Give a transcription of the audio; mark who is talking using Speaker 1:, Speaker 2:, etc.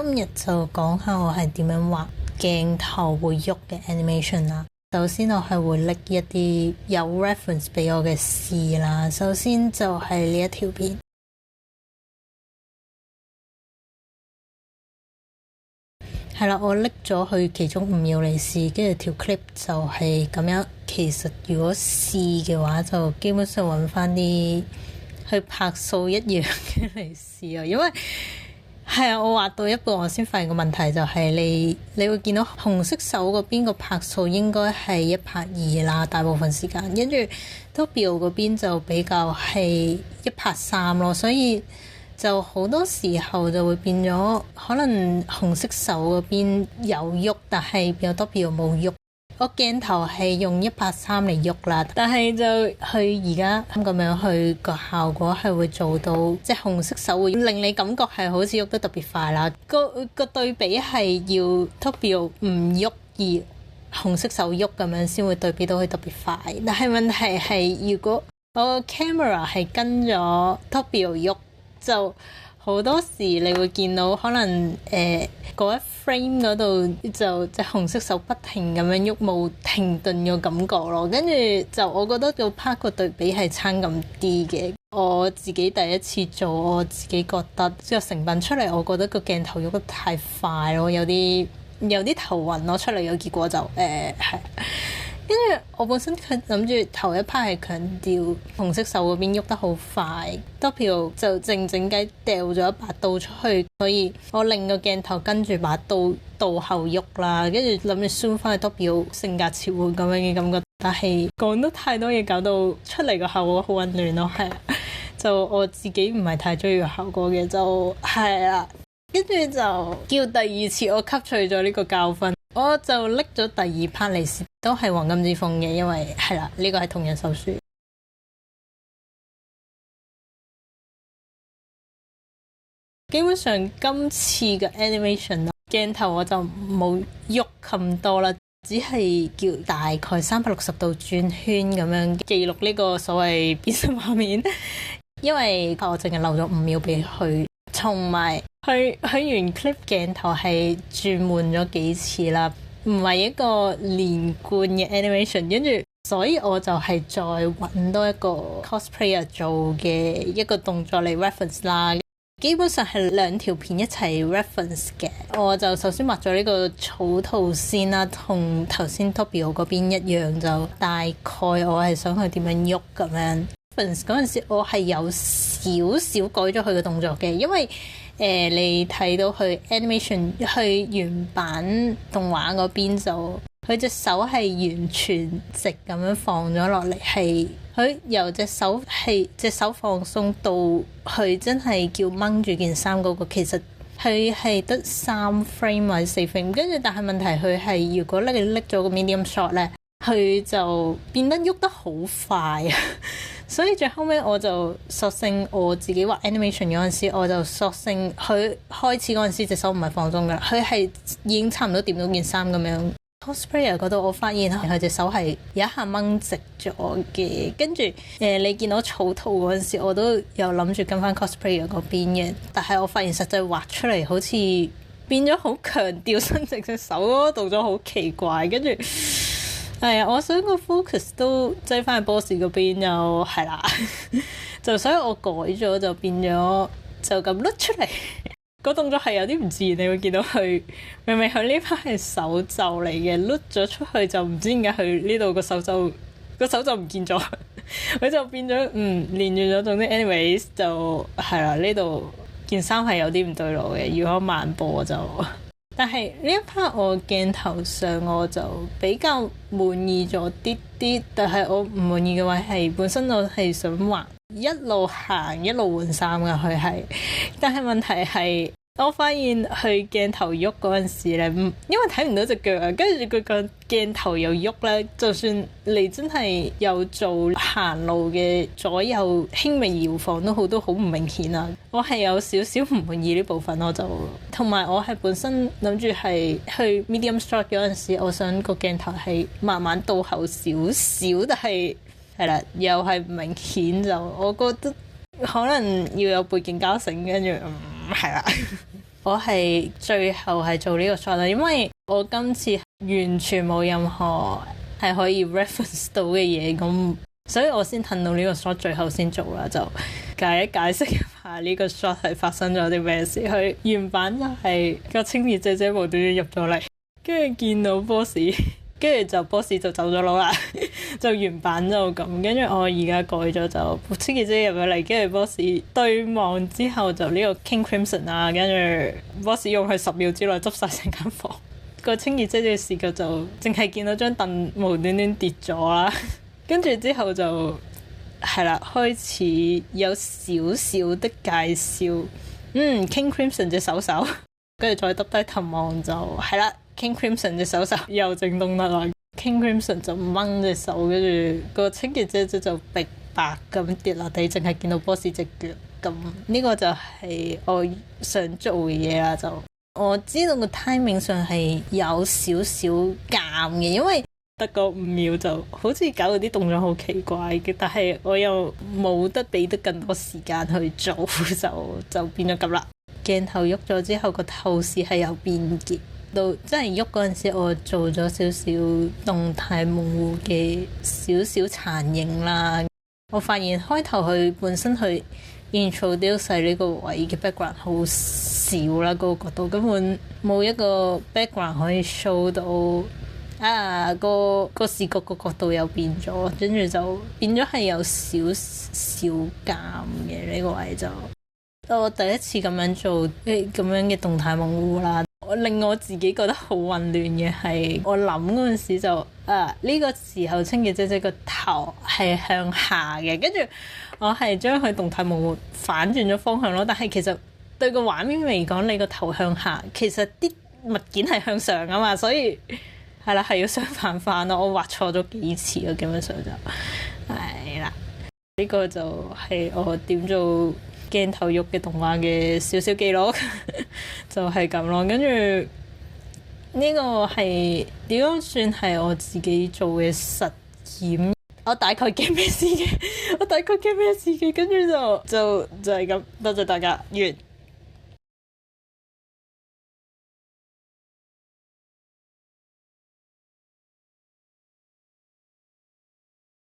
Speaker 1: 今日就講下我係點樣畫鏡頭會喐嘅 animation 啦。首先我係會拎一啲有 reference 俾我嘅事啦。首先就係呢一條片，係啦，我拎咗去其中5秒嚟試，跟住條 clip 就係咁樣。其實如果試嘅話，就基本上揾翻啲去拍數一樣嘅嚟試啊，因為係啊，我畫到一半我先發現個問題就係你會見到紅色手嗰邊個拍數應該係1:2啦，大部分時間，跟住 W 嗰邊就比較係1:3咯，所以就好多時候就會變咗可能紅色手嗰邊有喐，但係變咗 W 冇喐。我鏡頭係用1:3嚟喐啦，但係就佢而家咁樣去個效果係會做到，即係紅色手會令你感覺係好似喐得特別快啦。個對比係要 W 唔喐而紅色手喐咁樣先會對比到佢特別快。但係問題係如果我個 camera 係跟咗 W 喐，就好多時你會見到可能嗰一 frame 嗰度就隻紅色手不停咁樣喐，冇停頓嘅感覺咯。跟住就我覺得個 part 個對比係差咁啲嘅。我自己第一次做，我自己覺得個成品出嚟，我覺得個鏡頭喐得太快咯，有啲頭暈咯。出嚟嘅結果就係。跟住我本身佢諗住頭一 part 係強調紅色手嗰邊喐得好快， W 就靜靜雞掉咗一把刀出去，所以我令個鏡頭跟住把刀倒後喐啦，跟住諗住 zoom 翻去 W 性格切換咁樣嘅感覺，但係講得太多嘢，搞到出嚟個效果好混亂咯。係就我自己唔係太中意個效果嘅，就係啦。跟住就叫第2次我吸取咗呢個教訓，我就拎咗第2 part 嚟試，都係黃金之風嘅，因為係啦，呢個係同人手書。基本上今次嘅 animation 鏡頭我就冇喐咁多啦，只係叫大概360度轉圈咁樣記錄呢個所謂變身畫面，因為我淨係留咗5秒俾佢，同埋佢原 clip 鏡頭係轉換咗幾次啦，唔係一個連貫嘅 animation， 跟住所以我就係再揾多一個 cosplayer 做嘅一個動作嚟 reference 啦。基本上係2條片一齊 reference 嘅。我就首先畫咗呢個草圖先啦，同頭先 W 嗰邊一樣，就大概我係想佢點樣喐咁樣。reference 嗰陣時我係有少少改咗佢嘅動作嘅，因為你睇到佢 animation 去原版動畫嗰邊就佢隻手係完全直咁樣放咗落嚟，係佢由隻手放鬆到佢真係叫掹住件衫嗰個，其實佢係得3 frame 或者4 frame， 跟住但係問題佢係如果你拎咗個 medium shot 咧，佢就變得喐得好快啊！所以最後尾我就索性我自己畫 animation 嗰陣時，我就索性佢開始嗰陣時隻手唔係放鬆㗎，佢係已經差唔多掂到件衫咁樣。cosplayer 嗰度我發現佢隻手係有一下掹直咗嘅，跟住你見到草圖嗰陣時，我都有諗住跟翻 cosplayer 嗰邊嘅，但係我發現實際畫出嚟好似變咗好強調伸直隻手嗰個動作，好奇怪，跟住係啊，我想個 focus 都擠翻去 boss 嗰邊又係啦，就所以我改咗就變咗就咁甩出嚟。個動作係有啲唔自然，你會見到佢明明佢呢 part 係手袖嚟嘅，甩咗出去就唔知點解佢呢度個手袖唔見咗，佢就變咗連住咗。總之 anyways 就係啦，呢度件衫係有啲唔對路嘅，如果慢播就。但係呢一 part 我鏡頭上我就比較滿意咗啲，但係我唔滿意嘅話係本身我係想畫一路行一路換衫㗎，佢係，但係問題係我發現佢鏡頭喐嗰陣時咧，因為睇唔到隻腳啊，跟住佢個鏡頭又喐咧，就算你真係有做行路嘅左右輕微搖晃都好唔明顯啊！我係有少少唔滿意呢部分，我就同埋我係本身諗住係去 medium shot 嗰陣時，我想個鏡頭係慢慢倒後少少，但係係啦，又係唔明顯，就我覺得可能要有背景膠繩，跟住係啦。我係最後係做呢個 shot 啦，因為我今次完全冇任何係可以 reference 到嘅嘢，咁所以我先褪到呢個 shot 最後先做啦，就解釋一下呢個 shot 係發生咗啲咩事。佢原版就係個清潔姐姐無端端入咗嚟，跟住見到 boss， 跟住就 boss 就走咗佬啦，就原版就咁。跟住我而家改咗，就清潔姐姐入咗嚟，跟住 boss 對望之後就呢個 King Crimson 啦，跟住 boss 用佢10秒之內執晒成間房。個清潔姐姐視覺就淨係見到張凳無端端跌咗啦，跟住之後就係啦，開始有少少的介紹。King Crimson 隻手，跟住再耷低頭望就係啦。King Crimson 隻手又整動得啦。King Crimson 就掹隻手，跟住個清潔姐姐就白白咁跌落地，淨係見到 boss 隻腳咁。呢個就係我想做嘅嘢啦。就我知道個 timing 上係有少少尷嘅，因為得個5秒就好似搞到啲動作好奇怪嘅，但係我又冇得俾得更多時間去做，就變咗咁啦。鏡頭喐咗之後，個透視係有變嘅。到真係喐嗰陣時，我做咗少少動態模糊嘅少少殘影啦。我發現開頭佢本身去 introduce 呢個位嘅 background 好少啦，嗰個角度根本冇一個 background 可以 show 到個視覺個角度又變咗，跟住就變咗係有少少尷嘅呢個位就。我第一次咁樣做咁樣嘅動態模糊啦。令我自己覺得好混亂嘅係，我諗嗰陣時就呢個時候清潔姐姐個頭係向下嘅，跟住我係將佢動態模糊反轉咗方向咯。但係其實對個畫面嚟講，你個頭向下，其實啲物件係向上啊嘛，所以係啦，係要相反翻咯。我畫錯咗幾次咯，基本上就係啦。呢個就係我點做鏡頭喐嘅動畫嘅少少記錄就係咁咯。跟住呢個係點樣算係我自己做嘅實驗？我大概驚咩事嘅？跟住就係咁。多謝大家，完。